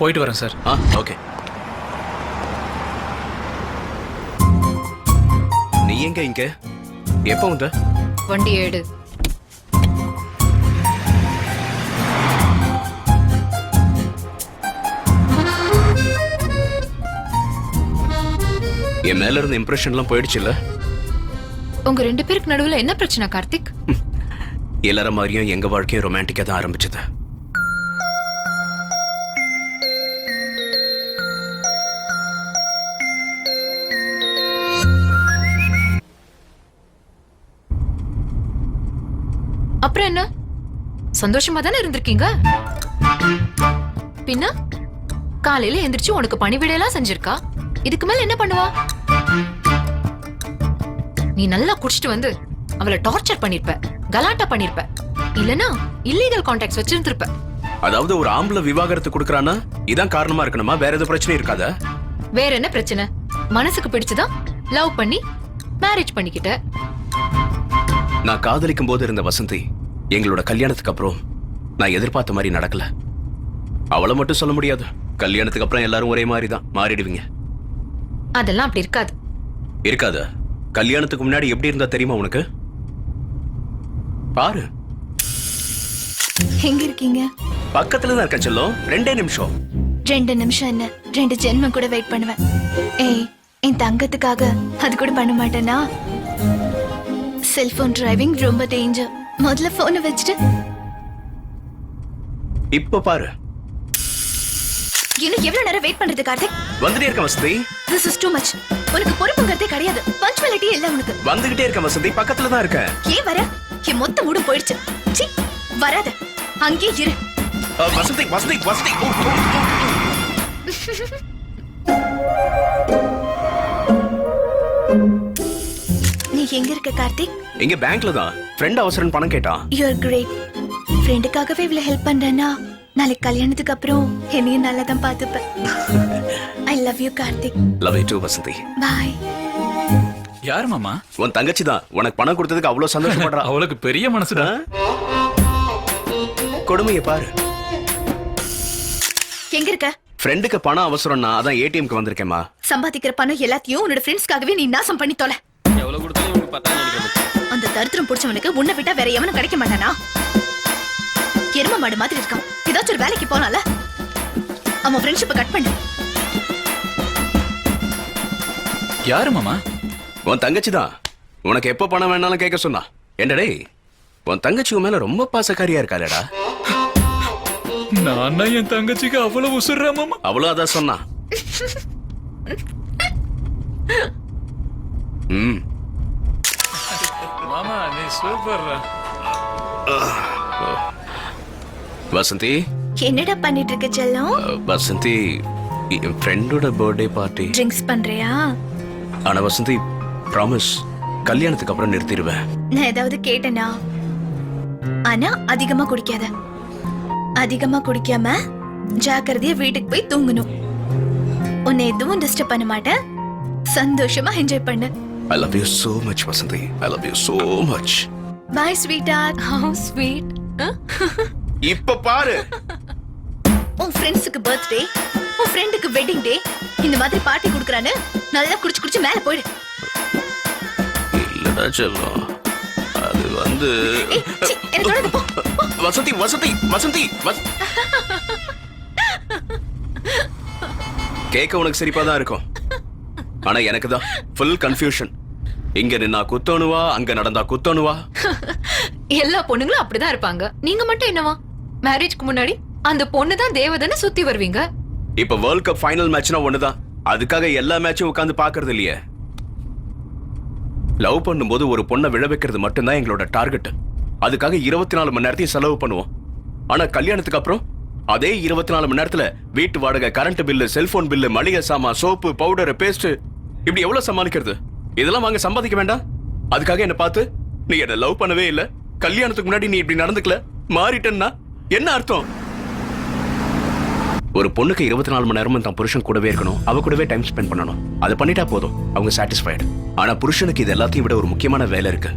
போயிட்டு வரேன் sir. Okay. நீ எங்க இங்க எப்போ வந்த? வண்டி ஏடு. என் மேல இருந்த இம்ப்ரெஷன்லாம் போயிடுச்சுல்ல? உங்க ரெண்டு பேருக்கு நடுவுல என்ன பிரச்சனை கார்த்திக்? எல்லார மாதிரியும் எங்க வாழ்க்கையும் ரொமான்டிக்கா தான் ஆரம்பிச்சது. அப்புறம் என்ன, சந்தோஷமா தானே இருந்திருக்கீங்க? பின்ன காலையில எந்திரிச்சு உனக்கு பணிவிடையெல்லாம் செஞ்சிருக்கா. இதுக்கு மேல என்ன பண்ணுவா? நீ நல்லா குடிச்சிட்டு வந்து அவளை டார்ச்சர் பண்ணிருப்ப, கலாட்டா பண்ணிருப்ப, இல்லனா இல்லீகல் கான்டாக்ட்ஸ் வச்சிருந்திருப்ப. அதாவது ஒரு ஆம்பளை விவாகரத்து கொடுக்கறானா இதான் காரணமா இருக்கணுமா? வேற எதுவும் பிரச்சனை இருக்காதா? வேற என்ன பிரச்சனை? மனசுக்கு பிடிச்சுதான் லவ் பண்ணி மேரேஜ் பண்ணிக்கிட்ட. நான் காதலிக்கும் போது இருந்த வசந்தி எங்களோட கல்யாணத்துக்கு அப்புறம் நான் எதிர்பார்த்த மாதிரி நடக்கல. அவளை மட்டும் சொல்ல முடியாது. கல்யாணத்துக்கு அப்புறம் எல்லாரும் ஒரே மாதிரி தான் மாறிடுவீங்க. அதெல்லாம் அப்படி இருக்காது. இருக்காதா? கல்யாணத்துக்கு முன்னாடி எப்படி இருந்தா தெரியுமா உனக்கு? பாரு. எங்க இருக்கீங்க? பக்கத்துல தான் இருக்க செல்லம். 2 நிமிஷம். 2 நிமிஷம் என்ன, 2 ஜென்மம் கூட வெயிட் பண்ணுவேன். ஏய், என் தங்கத்துக்காக அது கூட பண்ண மாட்டேனா? செல்போன் டிரைவிங் ரொம்ப டேஞ்சர். முதல்ல போனை வச்சுட்டு. இப்ப பாரு. இன்னும் எவ்வளவு நேரம் வெயிட் பண்றது கார்த்திக்? வந்துட்டே இருக்க Vasanthi. This is too much. உனக்கு பொறுப்புங்கிறதே கிடையாது. பஞ்சுவாலிட்டி இல்ல உனக்கு. வந்துகிட்டே இருக்க வசந்தி, பக்கத்துல தான் இருக்க. ஏன் வர? என் மொத்த மூடும் போயிடுச்சு. சீ, வராத. அங்கே இரு. வசந்தி வசந்தி வசந்தி. நீ எங்க இருக்க கார்த்திக்? எங்க பேங்க்ல தான். ஃப்ரெண்ட் அவசரம் பணம் கேட்டான். You are great. ஃப்ரெண்டுக்காகவே இவ்வளவு ஹெல்ப் பண்றேன்னா நாளைக்கு கல்யாணத்துக்கு அப்புறம் என்னையும் நல்லா தான் பார்த்துப்பேன். I love you Karthik. Love you too Vasanthi. Bye. யார் மாமா? உன் தங்கச்சி தான். உனக்கு பணம் கொடுத்ததுக்கு அவ்வளவு சந்தோஷப்படுறா. அவளுக்கு பெரிய மனசுடா. கொடுமையை பாரு. எங்க இருக்க? ஃப்ரெண்டுக்கு பணம் அவசரம்னா அதான் ஏடிஎம்க்கு வந்திருக்கேம்மா. சம்பாதிக்கிற பணம் எல்லாத்தையும் உன்னோட ஃப்ரெண்ட்ஸ்க்காகவே நீ நாசம் பண்ணி தொலை. எவ்வளவு கொடுத்தாலும் உங்களுக்கு பத்தா நினைக்கிறேன். அந்த தரித்திரம் புடிச்சவனுக்கு உன்னை விட்டா வேற எவனும் கிடைக்க மாட்டானா? எரும மாடு மாதிரி இருக்கான். ஏதாச்சும் ஒரு வேலைக்கு போனால அவன் ஃப்ரெண்ட்ஷிப்பை கட் பண்ணு. யாரு மாமா? உன் தங்கச்சி தான். உனக்கு எப்ப பணம் வேணாலும் கேட்க சொன்னா. என்னடே, உன் தங்கச்சி உன் மேல ரொம்ப பாசக்காரியா இருக்காளடா. நான் என் தங்கச்சிக்கு அவ்வளவு உசுர்றா மாமா. அவ்வளவு அதான் சொன்னா. மாமா நீ சூப்பர்ரா. வசந்தி. என்னடா பண்ணிட்டு இருக்க செல்லம்? வசந்தி, என் ஃப்ரெண்டோட பர்த்டே பார்ட்டி. ட்ரிங்க்ஸ் பண்றியா? ஆனா வசந்தி, ப்ராமிஸ் கல்யாணத்துக்கு அப்புறம் நிறுத்திடுவேன். நான் ஏதாவது கேட்டேனா? ஆனா அதிகமா குடிக்காத. அதிகமா குடிக்காம ஜாக்கிரதையா வீட்டுக்கு போய் தூங்கணும். உன்னை எதுவும் டிஸ்டர்ப் பண்ண மாட்டேன். சந்தோஷமா என்ஜாய் பண்ணு. I love you so much Vasanthi. I love you so much. Bye sweetheart. How sweet. இப்ப பாரு. உன் ஃப்ரெண்ட்ஸுக்கு பர்த்டே, உன் ஃப்ரெண்டுக்கு வெட்டிங் டே, இந்த மாதிரி பார்ட்டி கொடுக்கறானே நல்லா குடிச்சு குடிச்சு மேல போயிடு. இல்லடா செல்லம், அது வந்து ஏய், சீ, எனக்கு தொடர்ந்து போ. வசந்தி வசந்தி வசந்தி. கேட்க உனக்கு சிரிப்பா தான் இருக்கும். ஆனா எனக்கு தான் ஃபுல் கன்ஃபியூஷன். இங்க நின்னா குத்தோணுவா, அங்க நடந்தா குத்தோணுவா. எல்லா பொண்ணுங்களும் அப்படிதான் இருப்பாங்க. நீங்க மட்டும் என்னவா? மேரேஜ்க்கு முன்னாடி அந்த பொண்ணு தான் தேவதனை சுத்தி வருவீங்க. இப்ப வேர்ல்ட் கப் ஃபைனல் மேட்ச்னா ஒண்ணுதான். அதுக்காக எல்லா மேட்சும் உட்கார்ந்து பாக்குறது இல்லையே. லவ் பண்ணும்போது ஒரு பொண்ணை விழ வைக்கிறது மட்டும்தான் எங்களோட டார்கெட். அதுக்காக 24 மணி நேரத்தையும் செலவு பண்ணுவோம். ஆனா கல்யாணத்துக்கு அப்புறம் அதே 24 மணி நேரத்துல வீட்டு வாடகை, கரண்ட் பில்லு, செல்போன் பில்லு, மளிகை சாமான், சோப்பு, பவுடர், பேஸ்ட், இப்படி எவ்வளவு சமாளிக்கிறது? இதெல்லாம் வாங்க சம்பாதிக்க வேண்டாம்? அதுக்காக என்ன பார்த்து நீ என்ன லவ் பண்ணவே இல்ல, கல்யாணத்துக்கு முன்னாடி நீ இப்படி நடந்துக்கல, மாறிட்டேன்னா என்ன அர்த்தம்? ஒரு பொண்ணுக்கு 24 மணி நேரமும் தான் புருஷன் கூடவே இருக்கணும், அவ கூடவே டைம் ஸ்பெண்ட் பண்ணணும். அதை பண்ணிட்டா போதும், அவங்க சாட்டிஸ்ஃபைடு. ஆனா புருஷனுக்கு இது எல்லாத்தையும் விட ஒரு முக்கியமான வேலை இருக்கு.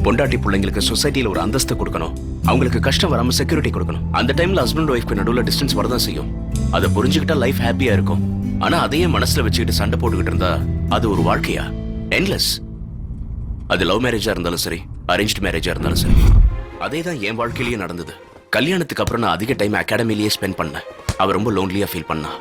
பொண்டாட்டி பிள்ளைங்களுக்கு சொசைட்டில ஒரு அந்தஸ்து கொடுக்கணும், அவங்களுக்கு கஷ்டம் வராம செக்யூரிட்டி கொடுக்கணும். அந்த டைம்ல ஹஸ்பண்ட் ஒய்ஃப்க்கு நடுவுல டிஸ்டன்ஸ் வரதான் செய்யும். அதை புரிஞ்சுக்கிட்டா லைஃப் ஹாப்பியா இருக்கும். ஆனா அதையே மனசுல வச்சுக்கிட்டு சண்டை போட்டுக்கிட்டு இருந்தா அது ஒரு வாழ்க்கையா? என்லெஸ். அது லவ் மேரேஜா இருந்தாலும் சரி, அரேஞ்ச்டு மேரேஜா இருந்தாலும் சரி. அதே தான் என் வாழ்க்கையிலேயே நடந்தது. கல்யாணத்துக்கு அப்புறம் நான் அதிக டைம் அகாடமிலேயே ஸ்பெண்ட் பண்ணேன். அவ ரொம்ப லோன்லியா ஃபீல் பண்ணா.